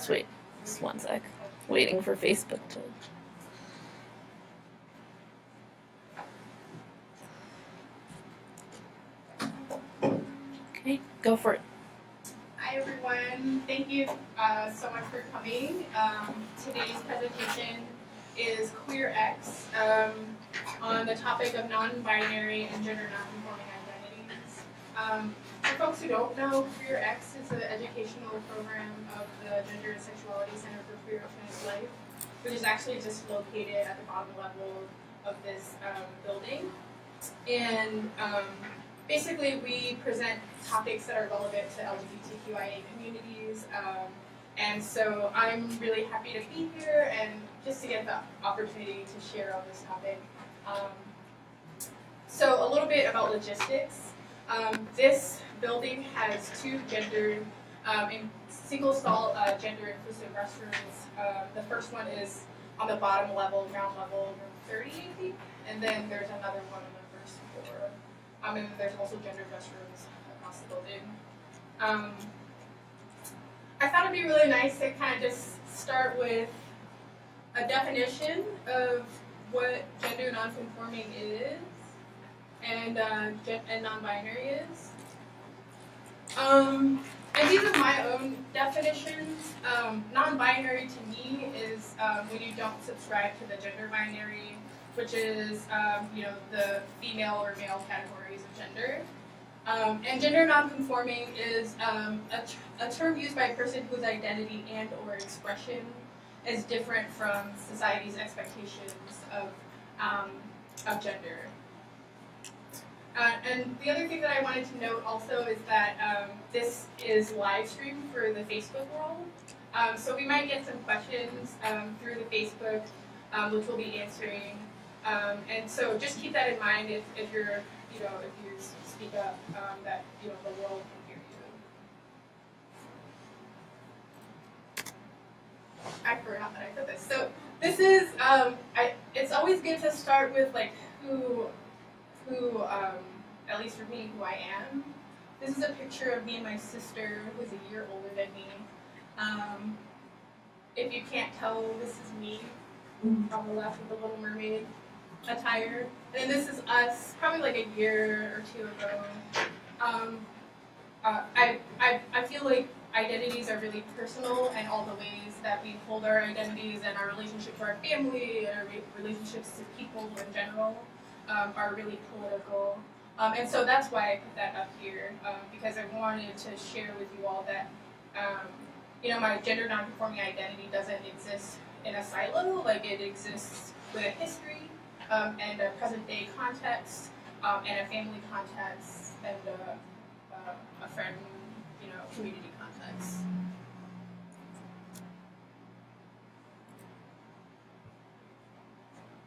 Just wait, just one sec. Waiting for Facebook to. Okay, go for it. Hi everyone, thank you so much for coming. Today's presentation is Queer X on the topic of non-binary and gender non-conforming identities. For folks who don't know, Queer X is an educational program of the Gender and Sexuality Center for Queer and Trans Life, which is actually just located at the bottom level of this building. And basically, we present topics that are relevant to LGBTQIA communities, and so I'm really happy to be here and just to get the opportunity to share on this topic. So a little bit about logistics. This building has two gendered and single-stall gender-inclusive restrooms. The first one is on the bottom level, ground level, room 30, I think, and then there's another one on the first floor. And then there's also gendered restrooms across the building. I thought it'd be really nice to kind of just start with a definition of what gender nonconforming is and non-binary is. And these are my own definitions. Non-binary to me is when you don't subscribe to the gender binary, which is the female or male categories of gender. And gender nonconforming is a term used by a person whose identity and or expression is different from society's expectations of gender. And the other thing that I wanted to note also is that this is live streamed for the Facebook world. So we might get some questions through the Facebook, which we'll be answering. And so just keep that in mind if you're, if you speak up, that, the world can hear you. I forgot that I put this. So this is, it's always good to start with like who, at least for me, who I am. This is a picture of me and my sister, who's a year older than me. If you can't tell, this is me on the left with the Little Mermaid attire. And this is us, probably like a year or two ago. I feel like identities are really personal, and all the ways that we hold our identities and our relationship to our family and our relationships to people in general are really political. And so that's why I put that up here, because I wanted to share with you all that my gender nonconforming identity doesn't exist in a silo, like it exists with a history and a present day context and a family context and a friend, community context.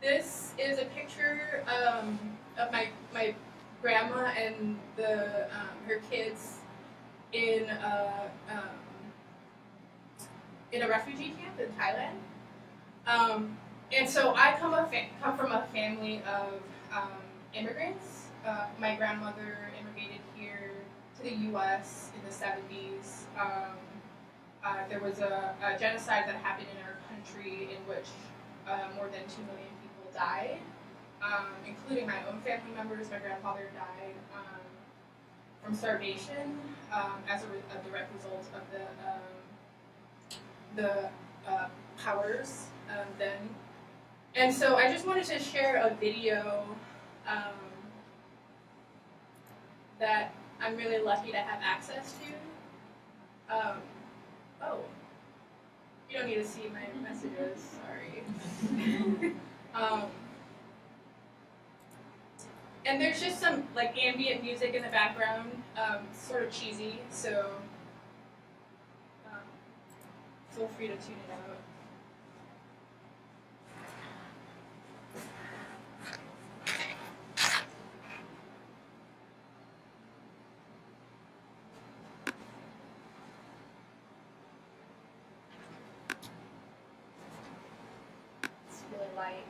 This is a picture of my grandma and her kids in a refugee camp in Thailand. And so I come from a family of immigrants. My grandmother immigrated here to the U.S. in the 70s. There was a genocide that happened in our country in which more than 2 million people died, including my own family members. My grandfather died from starvation as a direct result of the powers then. And so I just wanted to share a video that I'm really lucky to have access to. Oh, you don't need to see my messages, sorry. And there's just some like ambient music in the background, sort of cheesy, so feel free to tune it out. It's really light.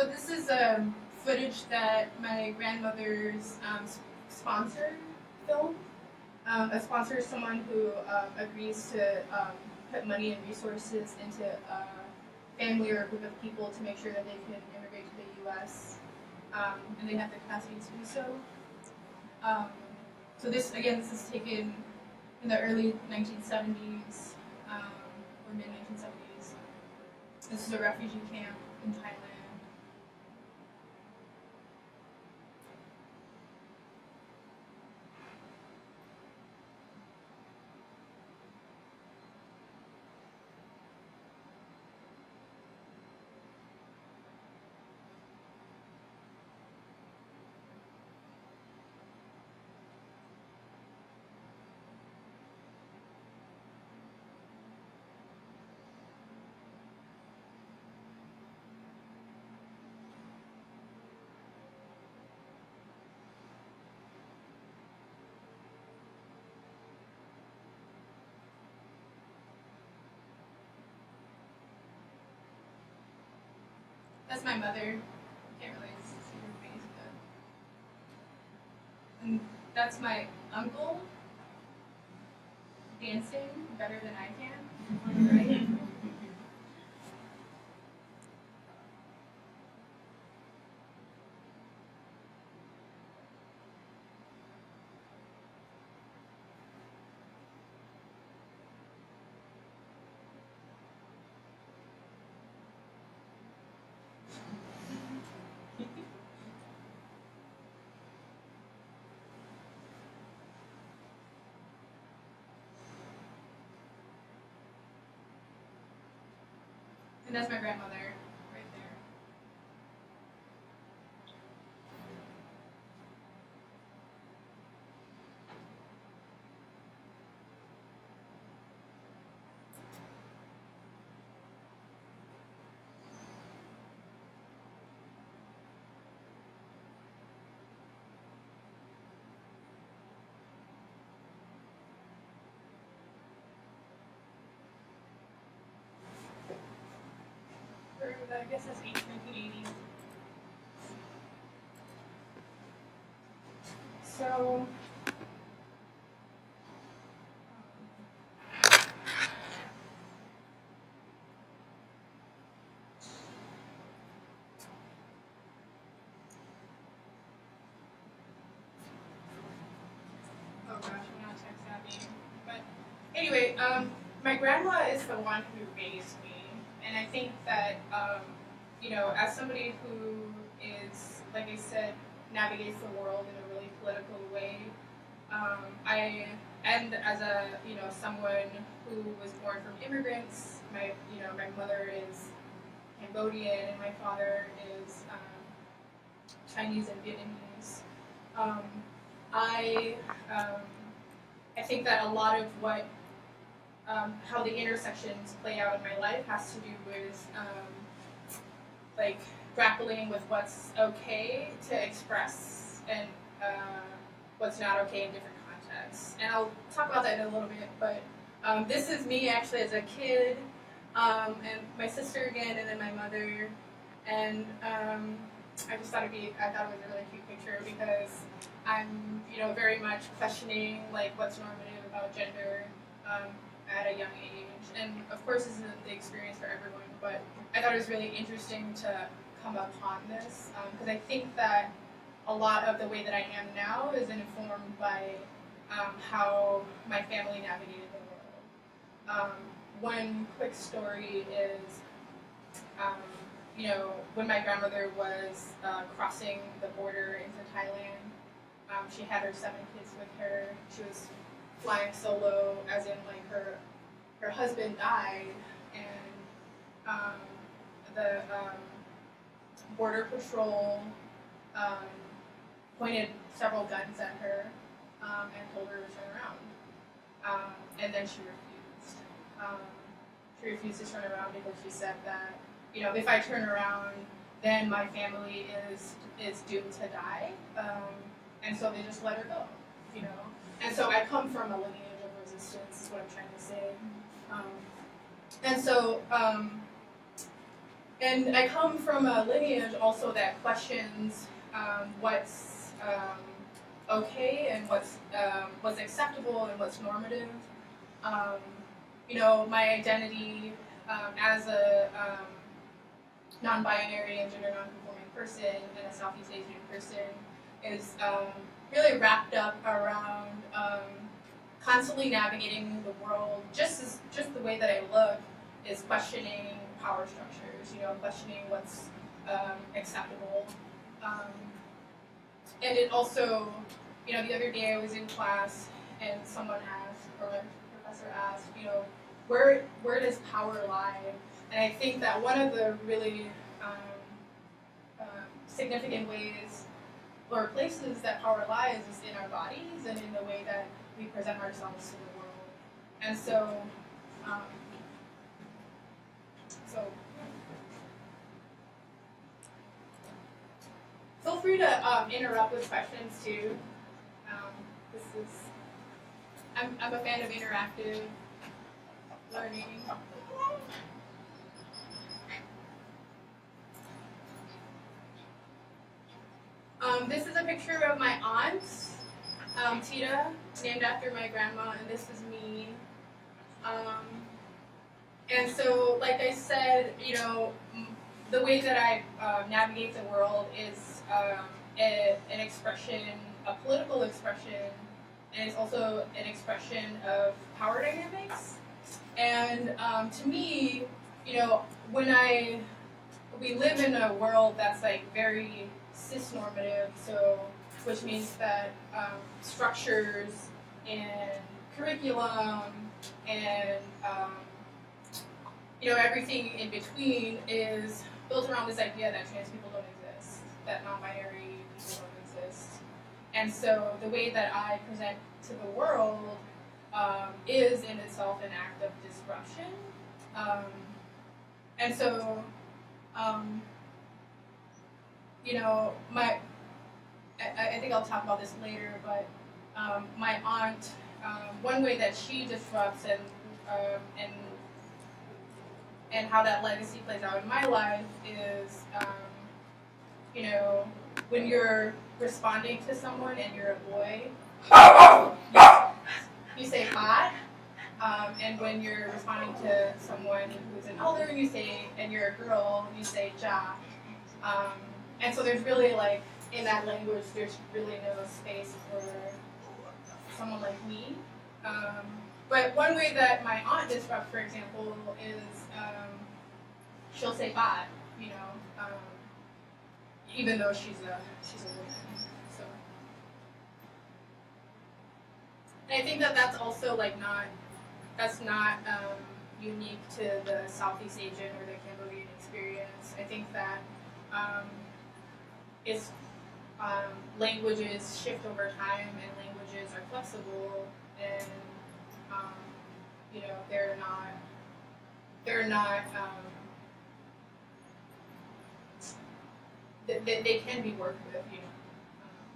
So this is footage that my grandmother's sponsor filmed. A sponsor is someone who agrees to put money and resources into a family or a group of people to make sure that they can immigrate to the U.S. And they have the capacity to do so. So this is taken in the early 1970s or mid 1970s. This is a refugee camp in Thailand. That's my mother. You can't really see her face, but. And that's my uncle dancing better than I can on the right. And that's my grandmother right there. I guess that's 1980s. So. Oh gosh, I'm not tech savvy. But anyway, my grandma is the one who raised me, and I think that as somebody who is, like I said, navigates the world in a really political way, and as a someone who was born from immigrants, my mother is Cambodian and my father is Chinese and Vietnamese. I think that a lot of what how the intersections play out in my life has to do with like grappling with what's okay to express and what's not okay in different contexts. And I'll talk about that in a little bit, but this is me actually as a kid, and my sister again, and then my mother, and I thought it was a really cute picture because I'm very much questioning like what's normative about gender at a young age, and of course this isn't the experience for everyone, but I thought it was really interesting to come upon this because I think that a lot of the way that I am now is informed by how my family navigated the world. One quick story is, when my grandmother was crossing the border into Thailand, she had her 7 kids with her. She was flying solo, as in like her husband died, and the border patrol pointed several guns at her and told her to turn around, and then she refused. She refused to turn around because she said that if I turn around, then my family is doomed to die, and so they just let her go, And so I come from a lineage of resistance, is what I'm trying to say. And so And I come from a lineage also that questions what's okay and what's acceptable and what's normative. Um, my identity as a non-binary and gender non-conforming person and a Southeast Asian person is really wrapped up around constantly navigating the world. Just the way that I look is questioning power structures. Questioning what's acceptable. And it also, the other day I was in class and someone asked, or my professor asked, where does power lie? And I think that one of the really significant ways or places that power lies is in our bodies and in the way that we present ourselves to the world. And so, feel free to interrupt with questions too. I'm a fan of interactive learning. This is a picture of my aunt, Tita, named after my grandma, and this is me. And so, like I said, the way that I navigate the world is an expression, a political expression, and it's also an expression of power dynamics. And to me, when we live in a world that's like very cis-normative, so which means that structures and curriculum and everything in between is built around this idea that trans people don't exist, that non-binary people don't exist. And so the way that I present to the world is in itself an act of disruption. And so, I think I'll talk about this later, but my aunt, one way that she disrupts and how that legacy plays out in my life is, when you're responding to someone and you're a boy, you say hot, and when you're responding to someone who's an elder, and you're a girl, you say ja. And so there's really in that language, there's really no space for someone like me. But one way that my aunt disrupts, for example, is she'll say bye, even though she's a woman. So, and I think that that's also not unique to the Southeast Asian or the Cambodian experience. I think that languages shift over time and languages are flexible and they're not they can be worked with,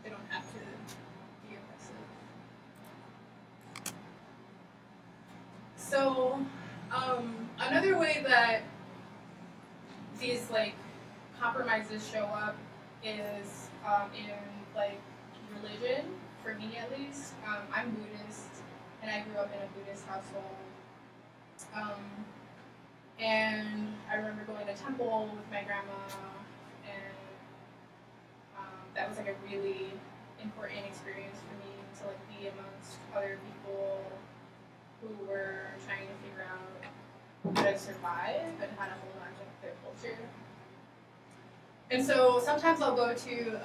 they don't have to be aggressive. So another way that these compromises show up is in religion, for me at least. I'm Buddhist and I grew up in a Buddhist household. And I remember going to temple with my grandma, and that was a really important experience for me to be amongst other people who were trying to figure out how to survive and how to hold on to their culture. And so sometimes I'll go to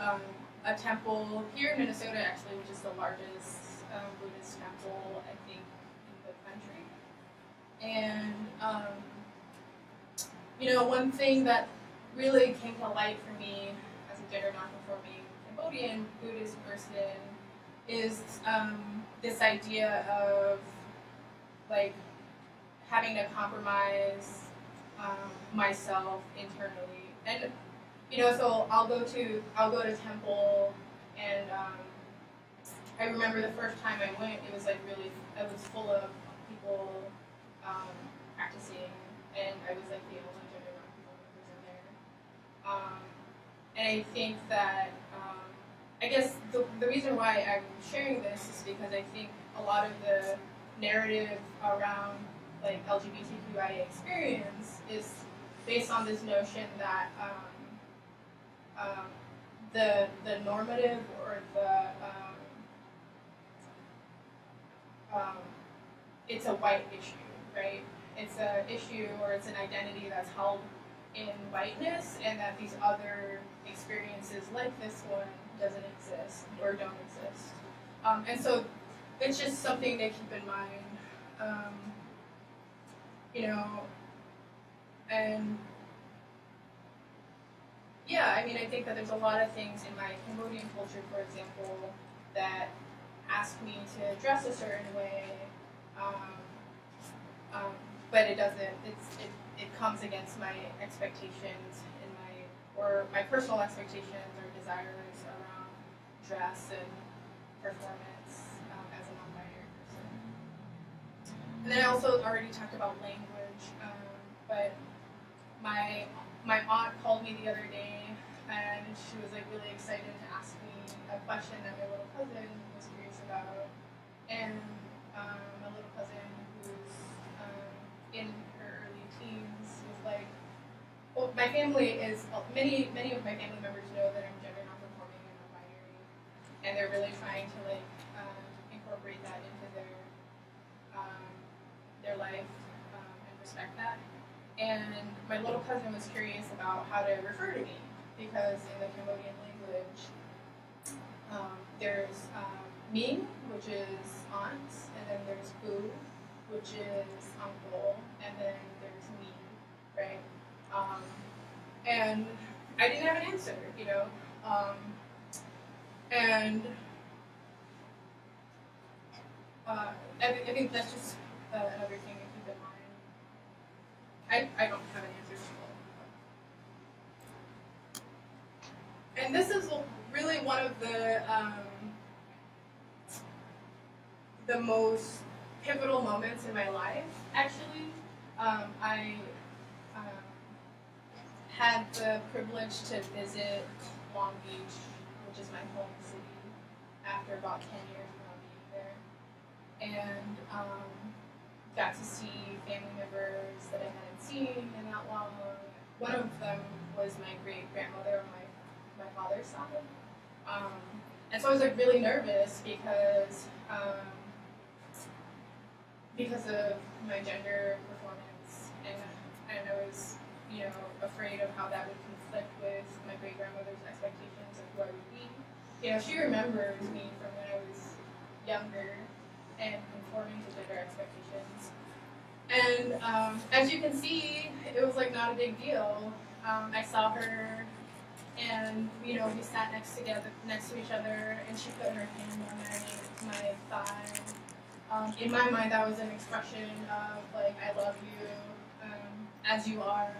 a temple here in Minnesota, actually, which is the largest Buddhist temple, I think, in the country. And one thing that really came to light for me as a gender nonconforming Cambodian Buddhist person is this idea of having to compromise myself internally. And so I'll go to temple, and I remember the first time I went, it was it was full of people practicing, and I was the only gender nonconforming person there. And I think that, I guess the reason why I'm sharing this is because I think a lot of the narrative around like LGBTQIA experience is based on this notion that the normative or it's a white issue, right? It's an issue or it's an identity that's held in whiteness, and that these other experiences like this one doesn't exist or don't exist. And so it's just something to keep in mind, you know, and yeah, I mean, I think that there's a lot of things in my Cambodian culture, for example, that ask me to dress a certain way, but it doesn't. It comes against my expectations and my personal expectations or desires around dress and performance as a non-binary person. And then I also already talked about language, but my aunt called me the other day, and she was like really excited to ask me a question that my little cousin was curious about. And my little cousin, who's in her early teens, was like, well, my family is many of my family members know that I'm gender non-conforming and non-binary, and they're really trying to like incorporate that into their life and respect that. And my little cousin was curious about how to refer to me, because in the Cambodian language, there's Ming, which is aunt, and then there's Bu, which is uncle, and then there's me, right? And I didn't have an answer, you know, and I think that's just another thing to keep in mind. I don't have an answer to it. And this is really one of the most pivotal moments in my life, actually. I had the privilege to visit Long Beach, which is my home city, after about 10 years of not being there. And got to see family members that I hadn't seen in that long. One of them was my great-grandmother on my father's side. And so I was like really nervous because of my gender performance, and I was, you know, afraid of how that would conflict with my great-grandmother's expectations of who I would be. You know, she remembers me from when I was younger and conforming to gender expectations. And as you can see, it was like not a big deal. I saw her, and you know, we sat next to each other, and she put her hand on my thigh. In my mind, that was an expression of like, I love you as you are.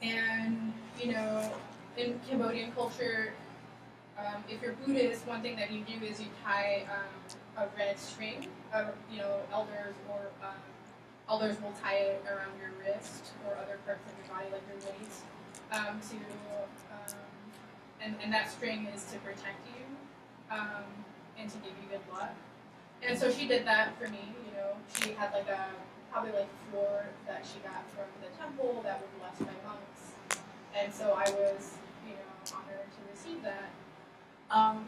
And you know, in Cambodian culture, if you're Buddhist, one thing that you do is you tie a red string. You know, elders will tie it around your wrist or other parts of your body, like your waist, and that string is to protect you and to give you good luck. And so she did that for me. You know, she had like probably like floor that she got from the temple that was blessed by monks, and so I was, you know, honored to receive that.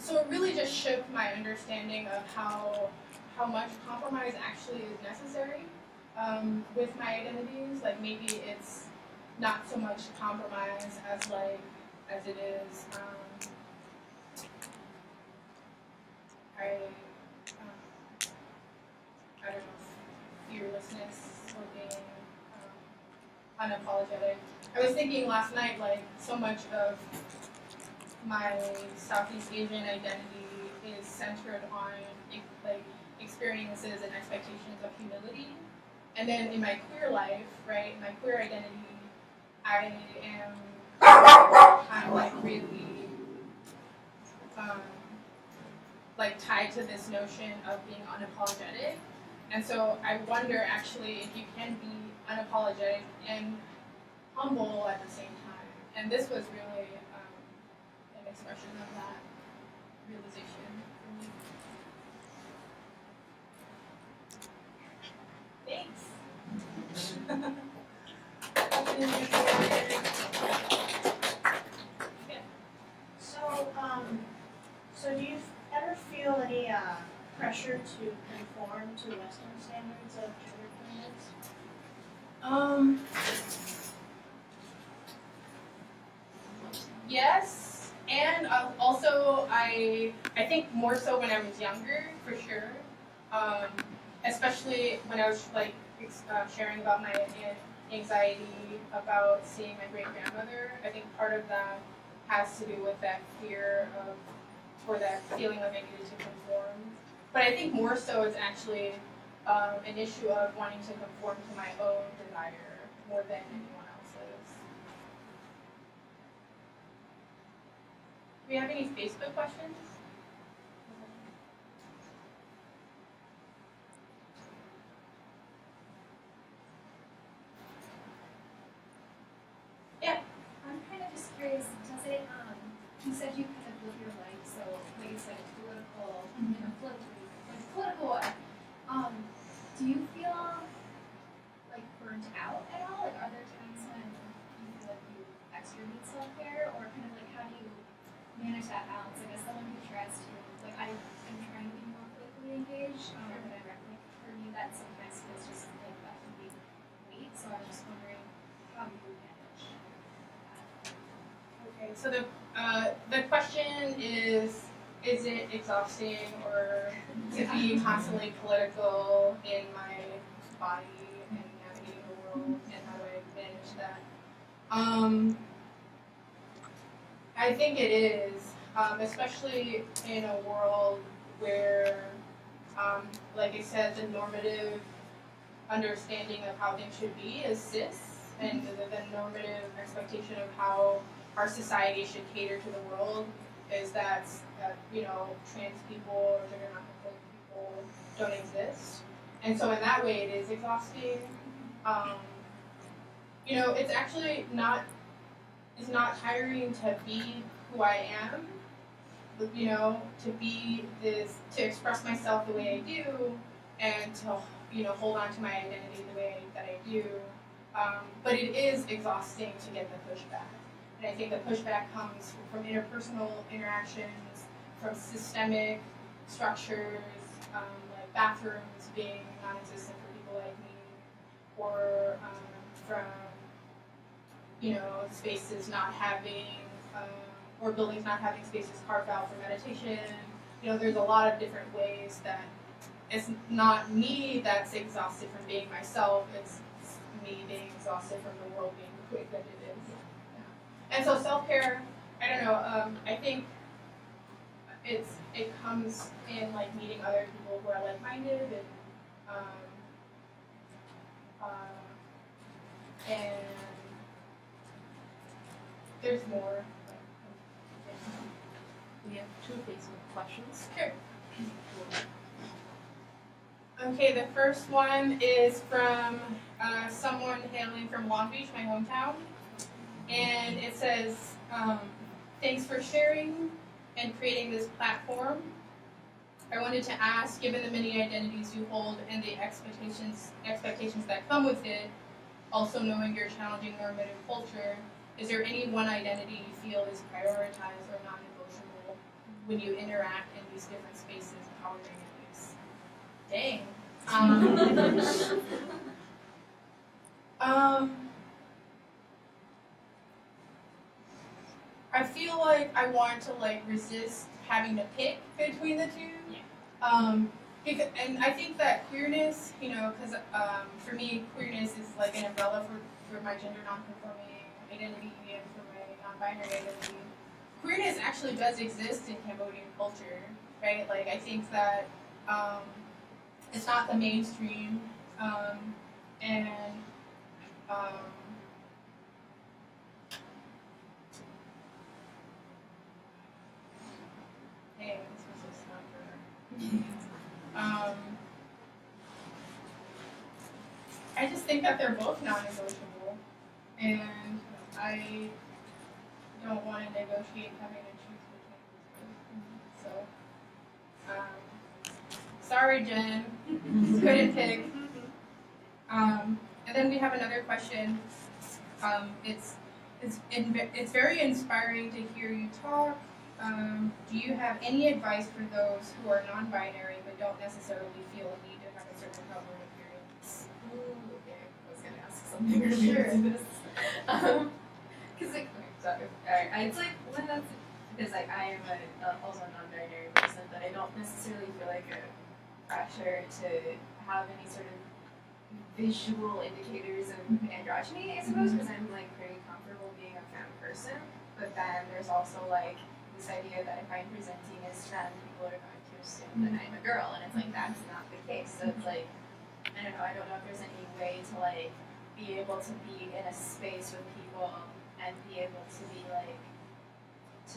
So it really just shook my understanding of how much compromise actually is necessary with my identities. Like maybe it's not so much compromise as it is I don't know, fearlessness or being unapologetic. I was thinking last night, like, so much of my Southeast Asian identity is centered on like experiences and expectations of humility. And then in my queer life, right, my queer identity, I am kind of like really like tied to this notion of being unapologetic. And so I wonder actually if you can be unapologetic and humble at the same time. And this was really an expression of that realization for me. Thanks. So do you ever feel any pressure to conform to Western standards of gender queerness? Yes, and also I think more so when I was younger, for sure. Especially when I was like sharing about my anxiety about seeing my great grandmother. I think part of that has to do with that fear of, or that feeling like I needed to conform. But I think more so it's actually an issue of wanting to conform to my own desire more than anyone else's. Do we have any Facebook questions? Yeah. I'm kind of just curious, does it, you said you kind of live your life, so like you said, political, in a political way. Do you feel like burnt out at all? Like, are there times when you feel like you extra need self-care, or kind of like how do you manage that balance? Like, as someone who tries to, like, I'm trying to be more politically engaged, but I recognize for me that sometimes feels just like that can be weight. So I'm just wondering how you manage that. Okay, so the question is it exhausting or to be constantly political in my body and navigating the world, and how do I manage that? I think it is, especially in a world where, like I said, the normative understanding of how things should be is cis, and the normative expectation of how our society should cater to the world is that trans people or gender nonconforming people don't exist, and so in that way it is exhausting. It's actually not. It's not tiring to be who I am. To be this, to express myself the way I do, and to hold on to my identity the way that I do. But it is exhausting to get the pushback. And I think the pushback comes from interpersonal interactions, from systemic structures, like bathrooms being non-existent for people like me, or from spaces not having, or buildings not having spaces carved out for meditation. There's a lot of different ways that it's not me that's exhausted from being myself, it's me being exhausted from the world being the way that it is. Yeah. And so self-care, I don't know, I think it comes in like meeting other people who are like-minded and there's more. We have 2 Facebook questions. Sure. Okay, the first one is from someone hailing from Long Beach, my hometown. And it says, thanks for sharing and creating this platform. I wanted to ask, given the many identities you hold and the expectations that come with it, also knowing your challenging normative culture, is there any one identity you feel is prioritized or non-negotiable when you interact in these different spaces and how you're doing this? Dang. I feel like I want to resist having to pick between the two. Yeah. And I think that queerness, because for me, queerness is like an umbrella for my gender nonconforming identity and for my non-binary identity. Queerness actually does exist in Cambodian culture, right? Like, I think that it's not the mainstream, and hey, this was just not for I just think that they're both non-negotiable, and don't want to negotiate having to choose between these two. So, sorry, Jen, couldn't pick. And then we have another question. It's very inspiring to hear you talk. Do you have any advice for those who are non-binary but don't necessarily feel a need to have a certain outward appearance? Ooh, okay. I was gonna ask something related to this. Cause like, okay, sorry. Alright, it's like when that's because like I am also a non-binary person, but I don't necessarily feel like a pressure to have any sort of visual indicators of androgyny, I suppose, because I'm like very comfortable being a femme person. But then there's also like this idea that if I'm presenting as femme, people are going to assume that I'm a girl, and it's like that's not the case. So it's like I don't know if there's any way to like be able to be in a space with people and be able to be like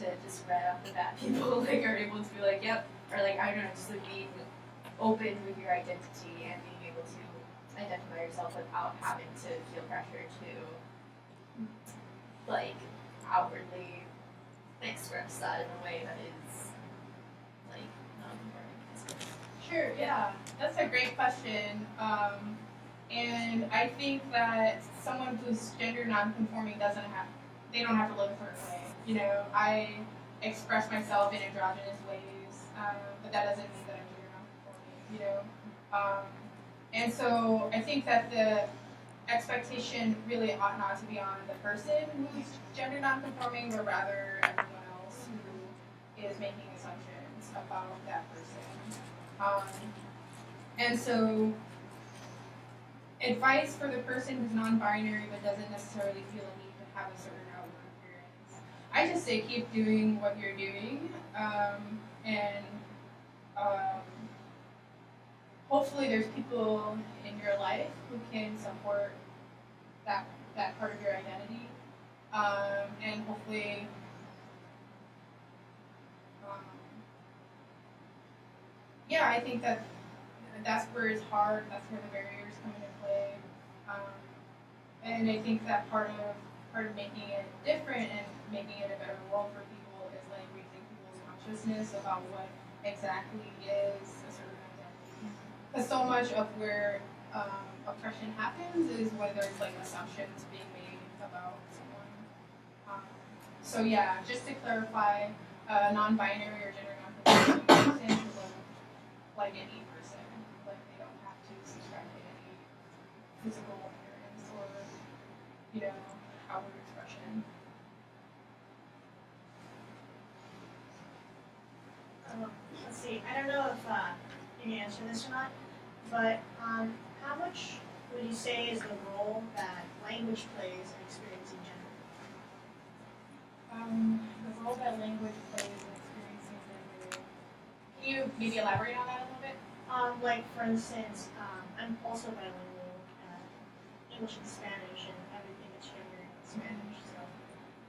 to just right off the bat people like are able to be like, yep, or like I don't know, just like being open with your identity and being able to identify yourself without having to feel pressure to like outwardly express that in a way that is like non-conforming, I suppose. Sure, yeah, that's a great question. And I think that someone who's gender non-conforming they don't have to live a certain way. You know, I express myself in androgynous ways, but that doesn't mean that I'm gender non-conforming, you know? And so I think that the expectation really ought not to be on the person who's gender non-conforming, but rather everyone else who is making assumptions about that person. And so advice for the person who's non-binary but doesn't necessarily feel a need to have a certain outward appearance. I just say keep doing what you're doing, and hopefully there's people in your life who can support that part of your identity, and hopefully yeah, I think that's where it's hard. That's where the barriers come into play, and I think that part of making it different and making it a better world for people is like raising people's consciousness about what exactly is a certain identity. Because so much of where oppression happens is when there's like assumptions being made about someone. So yeah, just to clarify, non-binary or gender non-conforming person should look like any person. Like they don't have to subscribe to any physical appearance or, you know, outward expression. Let's see, I don't know if you can answer this or not, but how much would you say is the role that language plays in experiencing gender? The role that language plays in experiencing gender. Can you maybe elaborate on that a little bit? Like for instance, I'm also bilingual, English and Spanish, and everything is gendered in Spanish. So,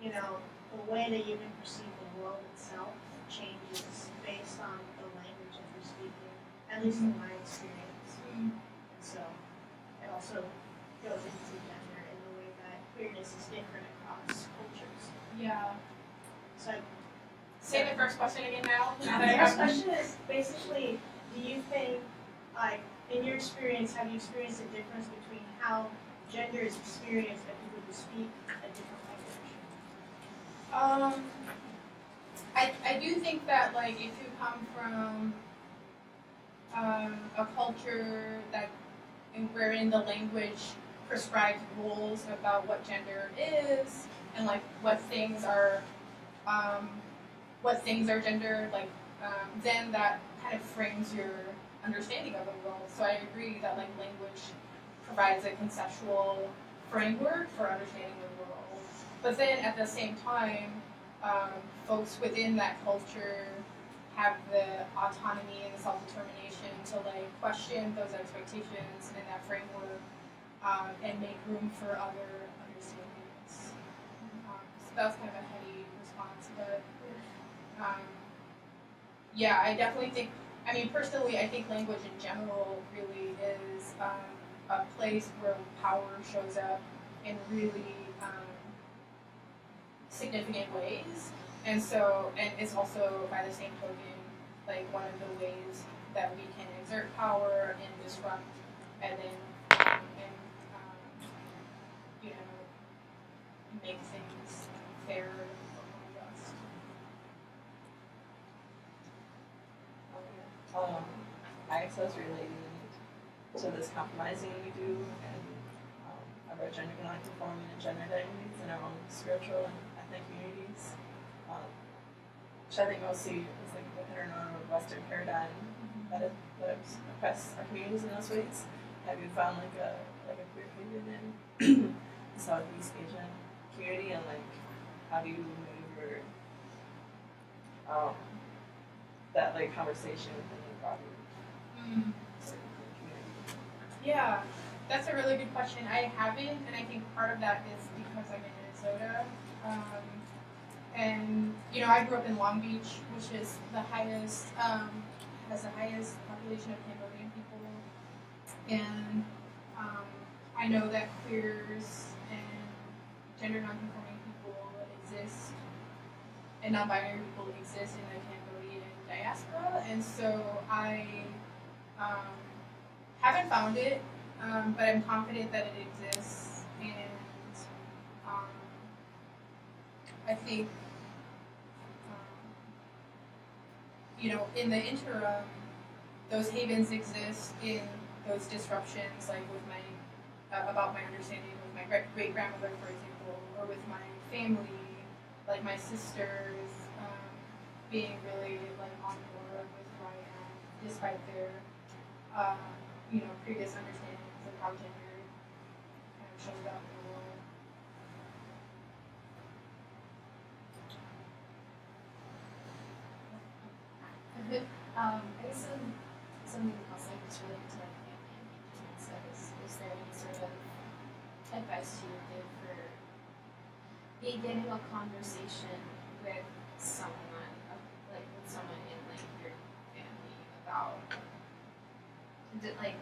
you know, the way that you can perceive the world itself changes based on the language that you're speaking. At least in my experience. And so, it also goes into gender in the way that queerness is different across cultures. Yeah. So, Say the first question again now. the first question is basically, do you think, like, in your experience, have you experienced a difference between how gender is experienced by people who speak a different language? I do think that like if you come from a culture wherein the language prescribes rules about what gender is and like what things are gendered, like then that kind of frames your understanding of the world. So I agree that like language provides a conceptual framework for understanding the world. But then at the same time, folks within that culture have the autonomy and the self-determination to like question those expectations and that framework, and make room for other understandings. So that was kind of a heady response, but yeah, I definitely think. I mean, personally, I think language in general really is a place where power shows up in really significant ways. And so, and it's also by the same token, like one of the ways that we can exert power and disrupt and then, you know, make things fairer or more just. I guess I was relating to this compromising we do and about gender nonconforming and gender identities in our own spiritual and ethnic communities. Which I think mostly is like the heteronormative Western paradigm that oppress our communities in those ways. Have you found like a queer haven in the Southeast Asian community, and like how do you maneuver that like conversation within the broader community? Yeah, that's a really good question. I haven't, and I think part of that is because I'm in Minnesota. And you know, I grew up in Long Beach, which is the highest, has the highest population of Cambodian people, and I know that queers and gender nonconforming people exist, and non-binary people exist in the Cambodian diaspora, and so I haven't found it, but I'm confident that it exists, and I think, you know, in the interim, those havens exist in those disruptions, like with my, about my understanding with my great-grandmother, for example, or with my family, like my sisters, being really like on board with who I am, despite their, you know, previous understandings of how gender kind of shows up in the world. I guess something else like just related to like family engagement stuff is there any sort of advice you would give for beginning a conversation with someone, like with someone in like your family about like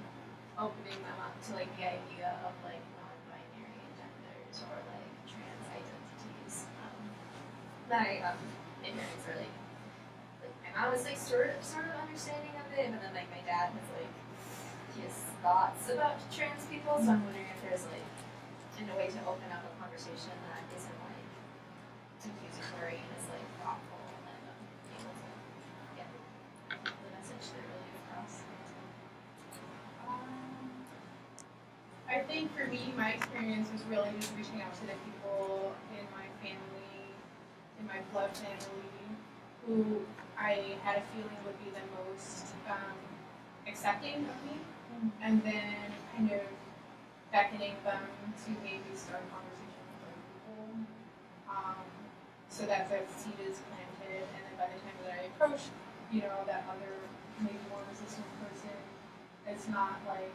opening them up to like the idea of like non-binary genders or like trans identities that I ignorance really. I was like sort of understanding of it, but then like my dad has like his thoughts about trans people, so I'm wondering if there's like in a way to open up a conversation that isn't like accusatory and is like thoughtful and able to get the message they're really across. I think for me, my experience was really just reaching out to the people in my family, in my blood family, who I had a feeling would be the most accepting of me, and then kind of beckoning them to maybe start a conversation with other people, so that the seed is planted, and then by the time that I approach, you know, that other maybe more resistant person, it's not like,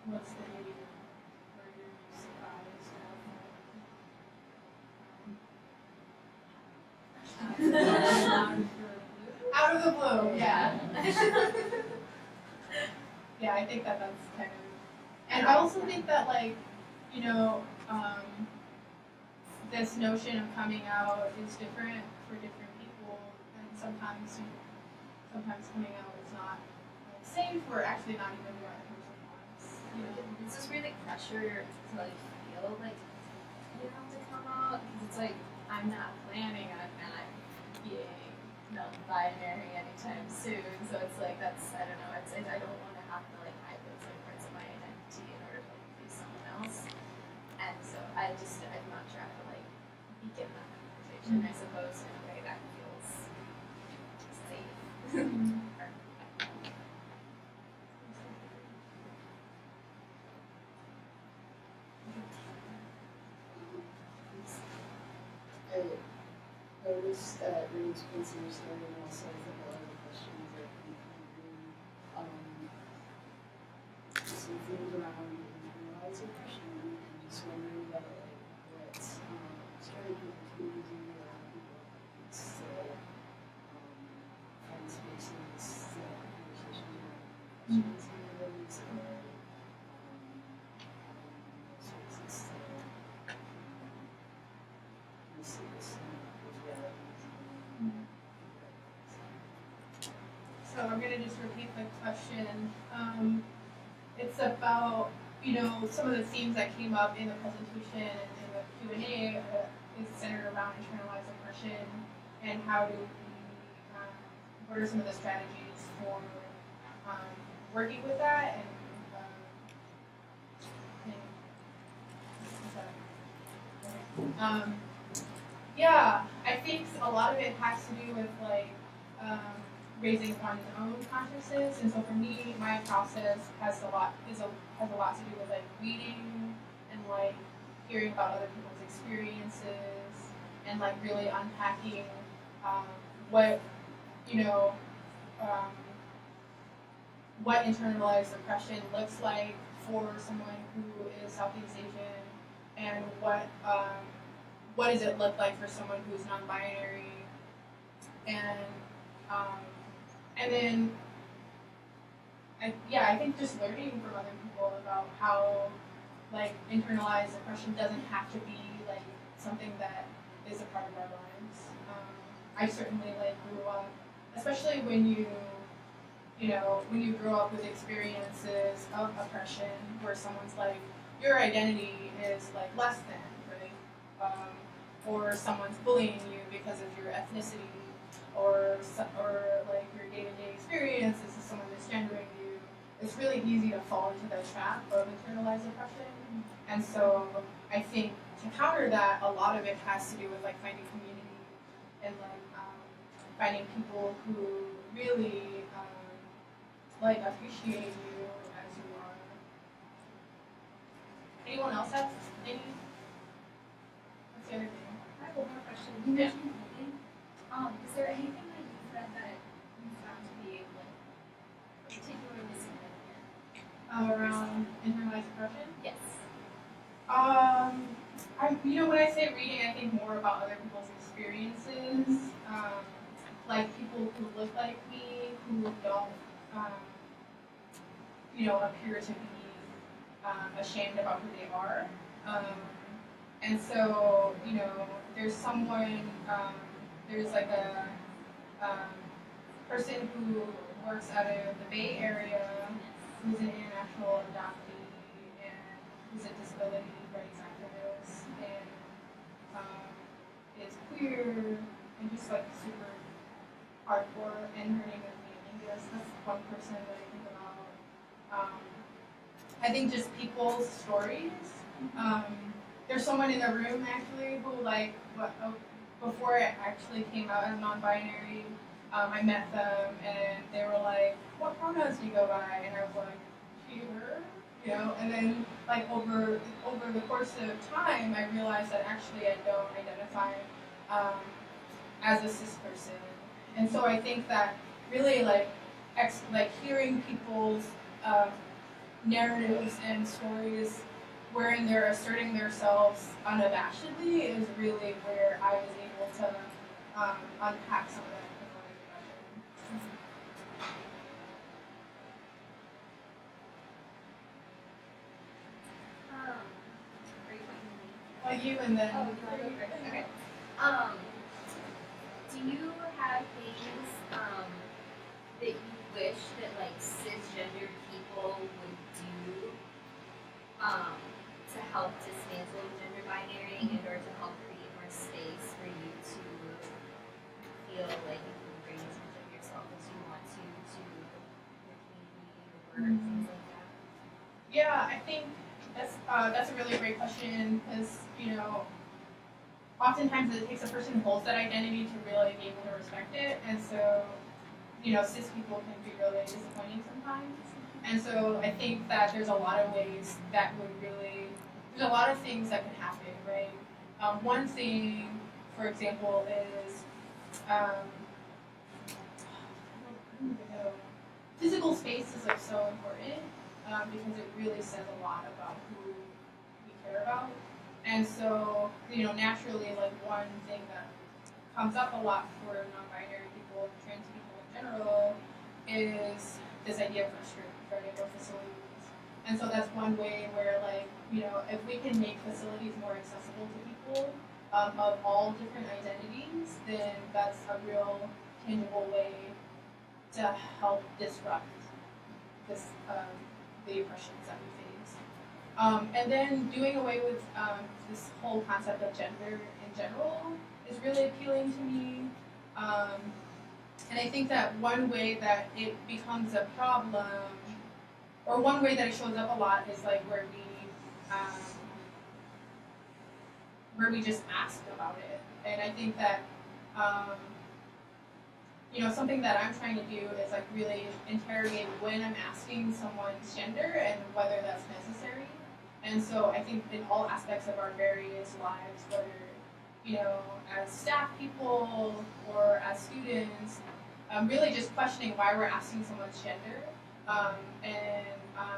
what's the name, where you're surprised out of the blue, yeah. Yeah, I think that that's kind of, and I also think that like, you know, this notion of coming out is different for different people, and sometimes coming out is not like, safe or actually not even the right person wants. You know, it's just really pressure to like feel like you have to come out because it's like I'm not planning on not being non-binary anytime soon, so it's like that's I don't know. I don't want to have to like hide those like parts of my identity in order to like be someone else, and so I'm not trying to like begin that conversation. I suppose in a way that feels safe. I noticed that in Spencer's story and also a couple other questions that we some things around internalized oppression and just wondering about like what straight people can do or people still find spaces that conversations around questions and abilities or spaces to so I'm gonna just repeat the question. It's about, some of the themes that came up in the presentation and in the Q&A is centered around internalized oppression and how do we, what are some of the strategies for working with that and yeah, I think a lot of it has to do with raising one's own consciousness, and so for me, my process has a lot to do with reading and hearing about other people's experiences and really unpacking what what internalized oppression looks like for someone who is Southeast Asian, and what does it look like for someone who's non-binary, and then I think just learning from other people about how internalized oppression doesn't have to be something that is a part of our lives. I certainly grew up, especially when you grow up with experiences of oppression where someone's your identity is less than, right? Or someone's bullying you because of your ethnicity, or your day-to-day experiences is someone misgendering you. It's really easy to fall into the trap of internalized oppression. And so I think to counter that, a lot of it has to do with finding community and finding people who really appreciate you as you are. Anyone else have any? What's the other thing? I have one more question. You mentioned reading. Is there anything that you've read that you found to be particularly significant? Around internalized oppression? Yes. When I say reading, I think more about other people's experiences, people who look like me, who don't, appear to be ashamed about who they are. And so, there's someone, there's a person who works out of the Bay Area who's an international adoptee and who's a disability rights activist and is queer and just super hardcore, and her name is Mia Angus. That's one person that I think about. I think just people's stories. There's someone in the room actually who before I actually came out as non-binary, I met them and they were like, "What pronouns do you go by?" And I was like, "She, her," And then over the course of time, I realized that actually I don't identify as a cis person, and so I think that really hearing people's narratives and stories wherein they're asserting themselves unabashedly is really where I was able to unpack some of that. Well, you and then. Oh, okay. Do you have things that you wish that cisgender people would do to help dismantle gender binary and or to help create more space for you to feel like you can bring as much of yourself as you want to your community or things like that? Yeah, I think that's a really great question because oftentimes it takes a person who holds that identity to really be able to respect it, and so cis people can be really disappointing sometimes. And so I think that there's a lot of ways that would really, there's a lot of things that can happen, right? One thing, for example, is physical space is so important because it really says a lot about who we care about. And so, naturally, one thing that comes up a lot for non-binary people and trans people in general is this idea of restrictions, right, or facilities. And so that's one way where, if we can make facilities more accessible to people of all different identities, then that's a real tangible way to help disrupt this the oppressions that we face. And then doing away with this whole concept of gender in general is really appealing to me. And I think that one way that it becomes a problem, or one way that it shows up a lot, is like where we just ask about it. And I think that something that I'm trying to do is like really interrogate when I'm asking someone's gender and whether that's necessary. And so I think in all aspects of our various lives, whether as staff people or as students, really just questioning why we're asking someone's gender. And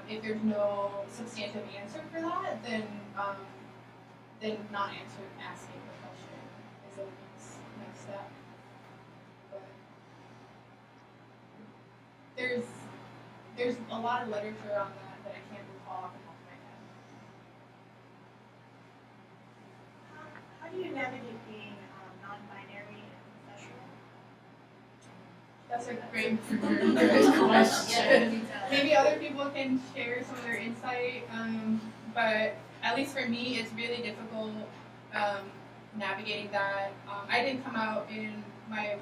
if there's no substantive answer for that, then not asking the question is a next step. But there's a lot of literature on that I can't recall off the top of my head. How do you navigate being non-binary and professional? That's a great Good question. Maybe other people can share some of their insight, but at least for me, it's really difficult navigating that. I didn't come out in my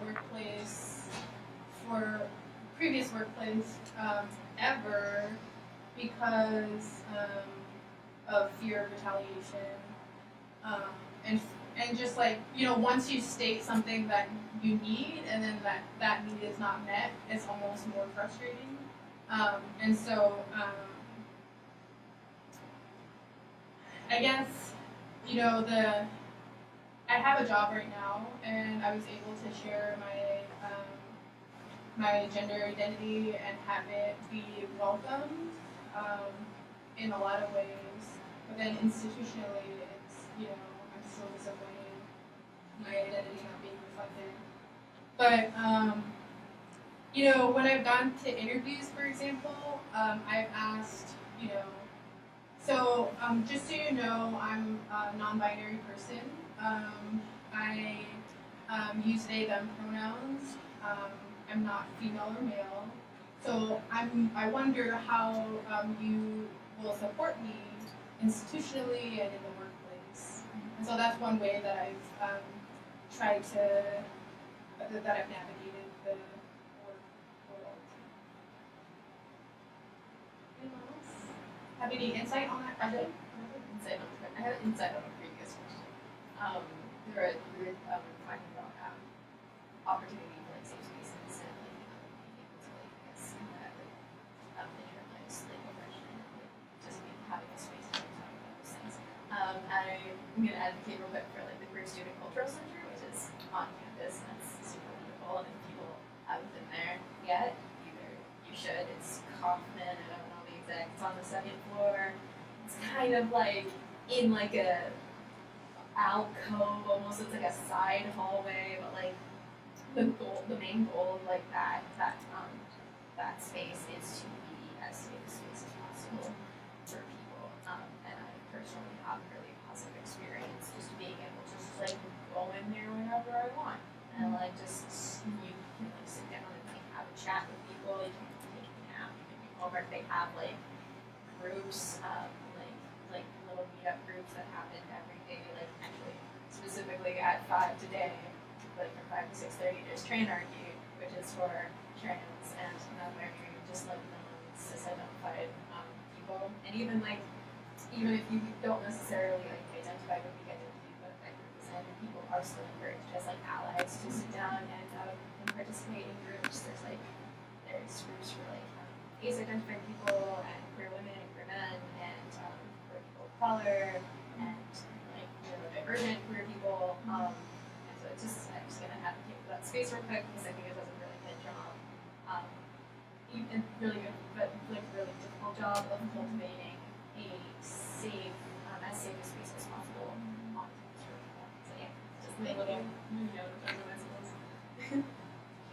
previous workplace ever because of fear of retaliation. And just like, once you state something that you need and then that need is not met, it's almost more frustrating. And so, I guess, I have a job right now, and I was able to share my gender identity and have it be welcomed in a lot of ways. But then institutionally, it's, I'm still disappointed my identity not being reflected. But when I've gone to interviews, for example, I've asked, so just so you know, I'm a non-binary person. I use they, them pronouns. I'm not female or male. So I wonder how you will support me institutionally and in the workplace. And so that's one way that I've tried to, that I've navigated the work world. Anyone else have any insight on that question? I have insight on a previous question. We were talking about opportunity for like safe spaces and like being able to like internalize like oppression and like just having a space to talk about those things. I'm gonna advocate real quick for like the Queer Student Cultural Center, which is on campus, and that's super wonderful. And if people haven't been there yet, either you should. It's Kaufman, I don't know the exact. It's on the second floor. It's kind of like in like a alcove almost. It's like a side hallway, but like the main goal of like that space is to be as safe a space as possible for people. And I personally have a really positive experience just being able to just like go in there whenever I want and like just you can like sit down and like have a chat with people. You can take a nap. You can do homework. They have like groups, like little meetup groups that happen every day. Like actually, specifically at 5 today, like from 5 to 6:30, there's Tranarchy, which is for trans and non-binary, just like cis-identified people. And even if you don't necessarily like identify with the identity, but like represent, people are still encouraged as like allies to sit down and participate in groups. There's groups for like ace-identified people and queer women and queer men and queer people of color and like neurodivergent queer people. And so I'm just gonna advocate for that space real quick because I think it does a really good job, and really good, but like really difficult job of cultivating a safe, as safe a space as possible on campus for people. So yeah, just a little note of those principles.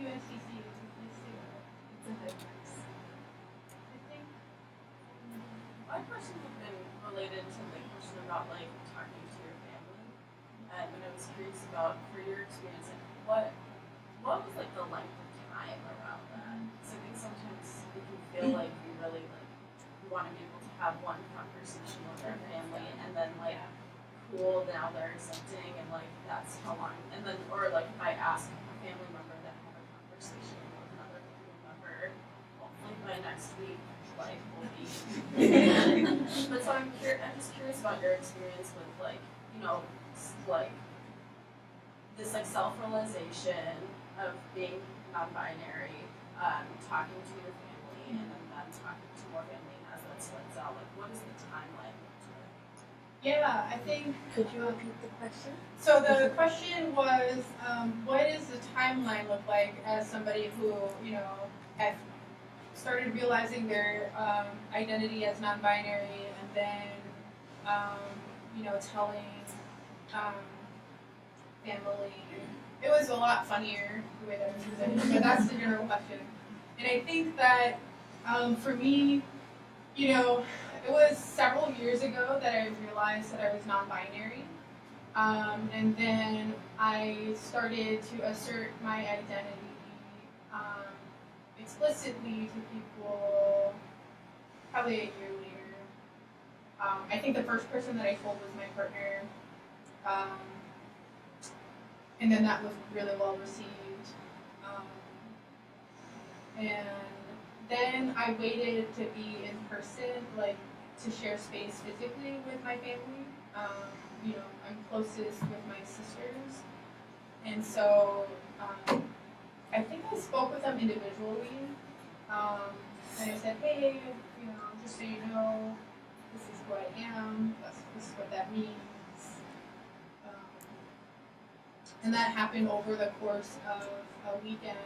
QNCC is a place to go. It's a good place. I think. My question would have been related to the question about like talking to your family, and when I was curious about for your experience, like what was like the length of time around that. So I think sometimes we can feel like we really we want to be able to have one conversation with our family and then cool, now they're accepting and that's how long, and then or if I ask a family member to have a conversation with another family member, hopefully by next week we'll be but so I'm just curious about your experience with this self-realization of being non-binary, talking to your family and then talking to more family as that splits out. What is the timeline to it? Yeah, I think. Could you repeat the question? So the question was, what does the timeline look like as somebody who, has started realizing their identity as non-binary, and then, telling family. It was a lot funnier the way that it was presented, but that's the general question. And I think that for me, it was several years ago that I realized that I was non-binary. And then I started to assert my identity explicitly to people probably a year later. I think the first person that I told was my partner. And then that was really well received. And then I waited to be in person, to share space physically with my family. I'm closest with my sisters. And so I think I spoke with them individually. And I said, hey, just so you know, this is who I am, this is what that means. And that happened over the course of a weekend,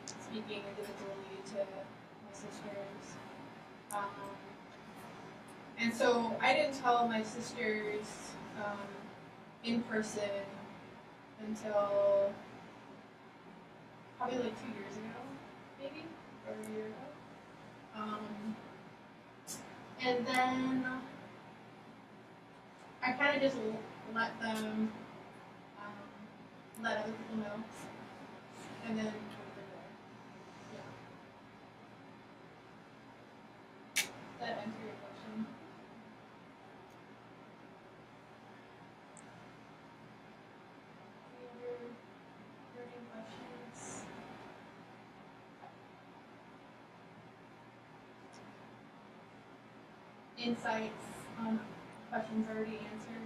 speaking individually to my sisters. And so I didn't tell my sisters in person until probably 2 years ago, maybe, or a year ago. And then I kind of just let them, let other people know, and then went from there. Yeah. Does that answer your question? Any other burning questions? Insights on questions already answered?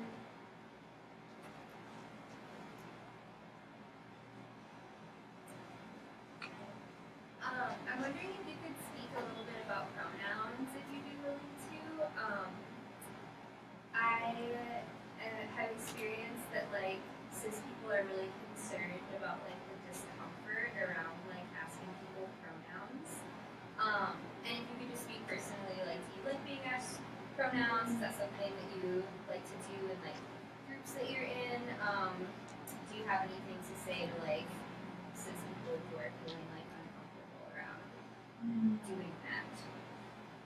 I'm wondering if you could speak a little bit about pronouns, if you'd be willing to. I have experienced that cis people are really concerned about the discomfort around asking people pronouns. And if you could just speak personally, do you like being asked pronouns? Is that something that you like to do in groups that you're in? Do you have anything to say to cis people who are feeling uncomfortable around doing that?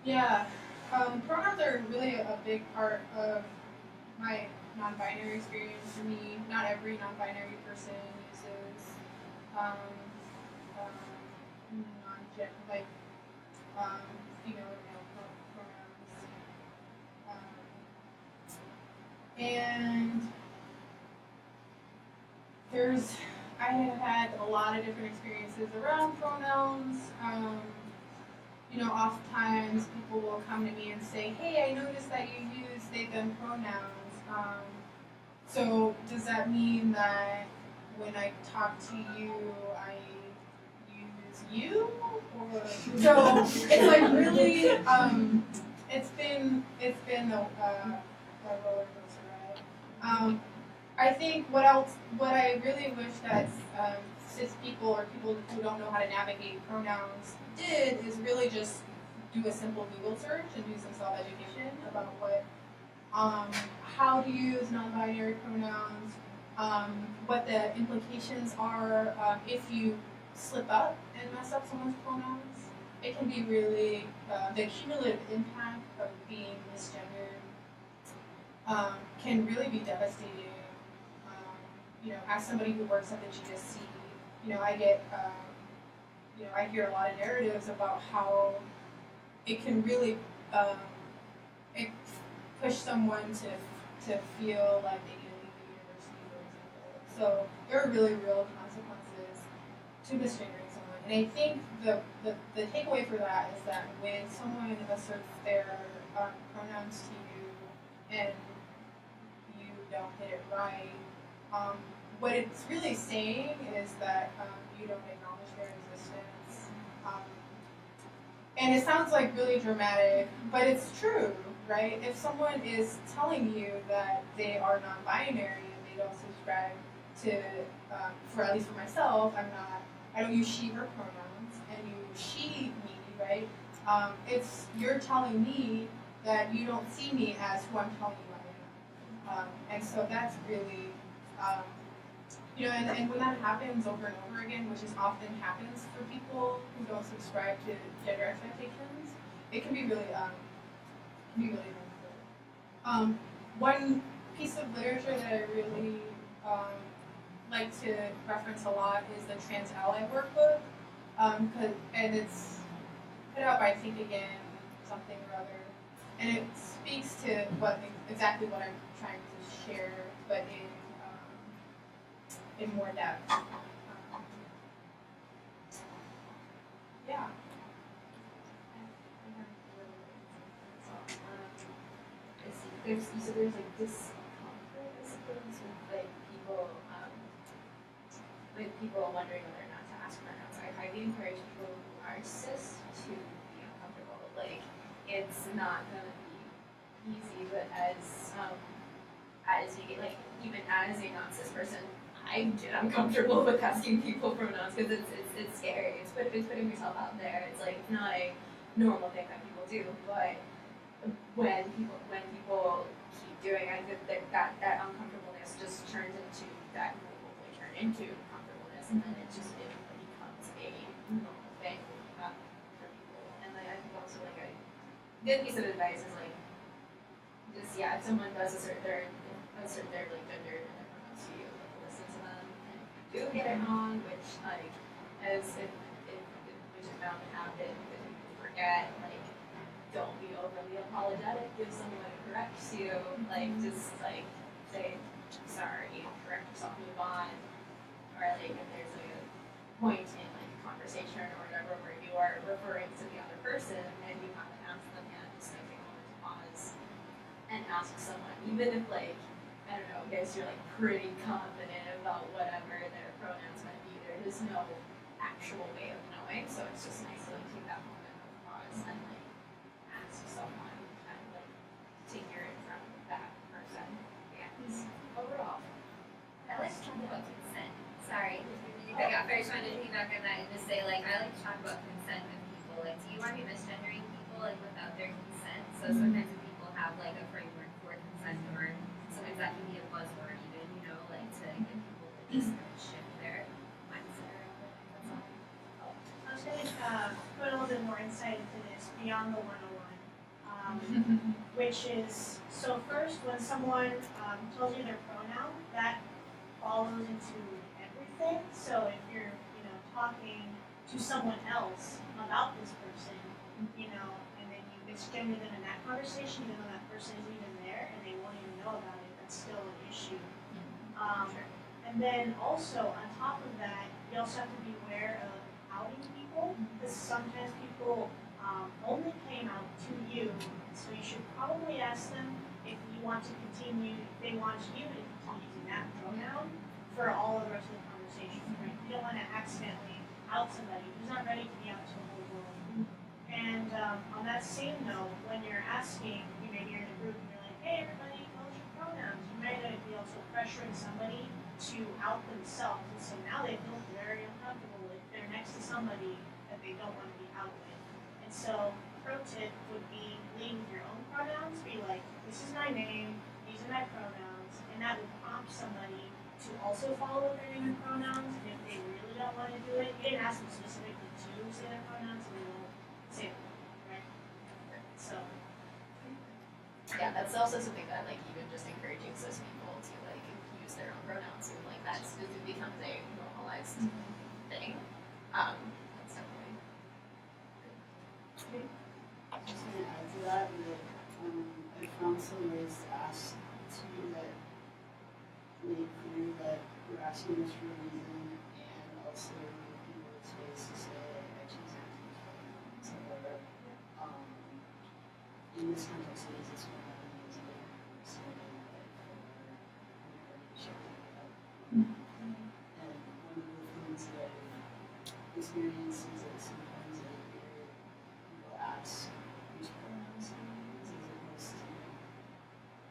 Yeah, pronouns are really a big part of my non-binary experience for me. Not every non-binary person uses female or male pronouns. And I have had a lot of different experiences around pronouns. Oftentimes people will come to me and say, hey, I noticed that you use they, them pronouns. So does that mean that when I talk to you, I use you? Or so it's really it's been a roller coaster ride. I think what I really wish that cis people or people who don't know how to navigate pronouns did is really just do a simple Google search and do some self-education about how to use non-binary pronouns, what the implications are if you slip up and mess up someone's pronouns. It can be really, the cumulative impact of being misgendered can really be devastating. As somebody who works at the GSC, I get I hear a lot of narratives about how it can really it push someone to feel like they need to leave the university, for example. So there are really real consequences to misgendering someone. And I think the takeaway for that is that when someone asserts their pronouns to you and you don't get it right, what it's really saying is that you don't acknowledge their existence. And it sounds like really dramatic, but it's true, right? If someone is telling you that they are non-binary and they don't subscribe to, for at least for myself, I don't use she, her pronouns, and use she, me, right? You're telling me that you don't see me as who I'm telling you I am. And so that's really, and when that happens over and over again, which is often happens for people who don't subscribe to gender expectations, it can be really, painful. One piece of literature that I really like to reference a lot is the Trans Ally Workbook, and it's put out by Think Again something or other, and it speaks to exactly what I'm trying to share, but in more depth. Yeah. There's like discomfort, I suppose, with people wondering whether or not to ask pronouns. I highly encourage people who are cis to be uncomfortable. Like, it's not gonna be easy, but as you get, like, even as a non-cis person, I'm uncomfortable with asking people pronouns because it's scary. It's putting yourself out there. It's like not a normal thing that people do, but when people keep doing it, that uncomfortableness just turns into that will hopefully turn into comfortableness, and then it becomes a normal thing for people. And then I think also like a good piece of advice is like just if someone does assert their like gender and their pronouns to you, like listen to them, and if you do get it wrong, which like as if which is bound to happen because people forget, like don't be overly apologetic if someone corrects you, like just like say sorry, correct yourself, move on, or like if there's like a point in like a conversation or whatever where you are referring to the other person and you haven't asked them yet, just like take a moment to pause and ask someone, even if like I don't know, I guess you're like pretty confident about whatever their pronouns might be. There is no actual way of knowing, so it's just nice to like take that moment of pause and like ask someone and like to hear it from that person. Yeah. Overall. I like to talk about consent. Sorry, I got very trying to piggyback on that and just say like I like to talk about consent with people. Like, do you want to be misgendering people like without their consent? So sometimes when people have like a framework for consent, or sometimes that can be a buzzword even, like to get people to just shift their mindset around it. That's all. I was going to put a little bit more insight into this beyond the 101, which is, so first when someone tells you their pronoun, that follows into everything. So if you're, talking to someone else about this person, and then you misgender them in that conversation, even though that person isn't even there and they won't even know about it, that's still an issue. And then also, on top of that, you also have to be aware of outing people, because sometimes people only claim out to you, so you should probably ask them if you want to continue, if they want you to continue using that pronoun for all of the rest of the conversation, right? You don't want to accidentally out somebody who's not ready to be out to the whole world. And on that same note, when you're asking, you may be in a group and you're like, hey everybody, tell us your pronouns. You might be also pressuring somebody to out themselves, and so now they feel very uncomfortable if they're next to somebody that they don't want to be out with. And so pro tip would be lead with your own pronouns, be like, this is my name, these are my pronouns, and that would prompt somebody to also follow their name and pronouns. And if they really don't want to do it, you didn't ask them specifically to say their pronouns, so they won't say them, right? So yeah, that's also something that like even just encouraging cis people to like use their own pronouns and like it becomes a normalized thing. That's definitely just gonna add to that, I found some ways to ask to that make clear that we're asking this for a reason, and also give people a space to say, I choose not to use pronouns, or, in this context, it is this one that I'm using it, so like, for sharing it up. And one of the things that I've experienced is that sometimes I hear people ask use pronouns as opposed to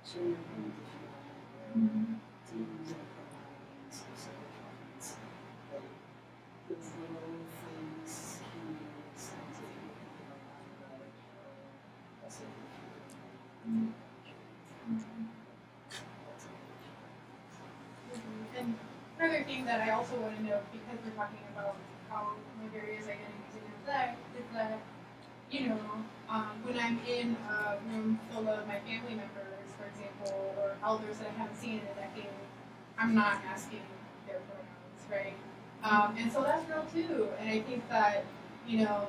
showing your opinions if you want, or to use a pronoun in specific comments. Like, those little things can be an extent if you're thinking about it, that's it. And another thing that I also want to note, because we're talking about how my barriers I get using that, is that, you know, when I'm in a room full of my family members, for example, or elders that I haven't seen in a decade, I'm not asking their pronouns, right? And so that's real too. And I think that, you know,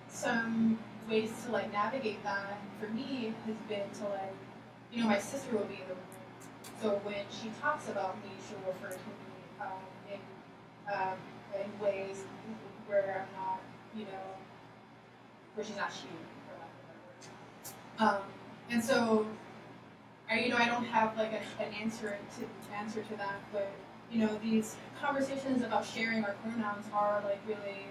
some ways to like navigate that for me has been to like, you know, my sister will be in the room. So when she talks about me, she'll refer to me in ways where I'm not, you know, where she's not she, for lack of a better word. And so, I don't have like an answer to that, but you know, these conversations about sharing our pronouns are like really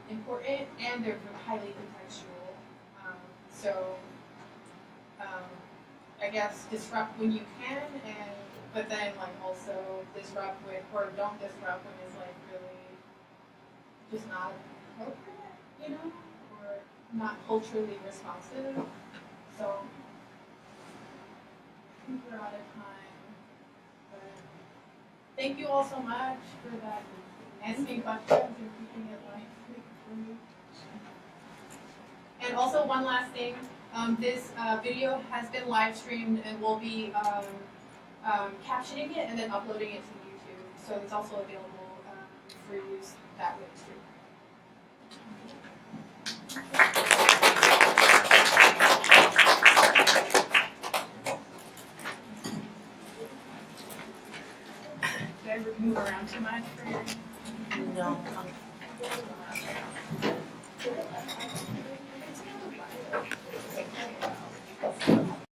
important, and they're highly contextual. I guess disrupt when you can, but then like also disrupt with, or don't disrupt when it's like really just not appropriate, you know, or not culturally responsive. So I think we're out of time. But thank you all so much for that, asking questions and keeping it light for me. And also one last thing. This video has been live streamed, and we'll be captioning it and then uploading it to YouTube. So it's also available for use that way too. Did I move around too much? No.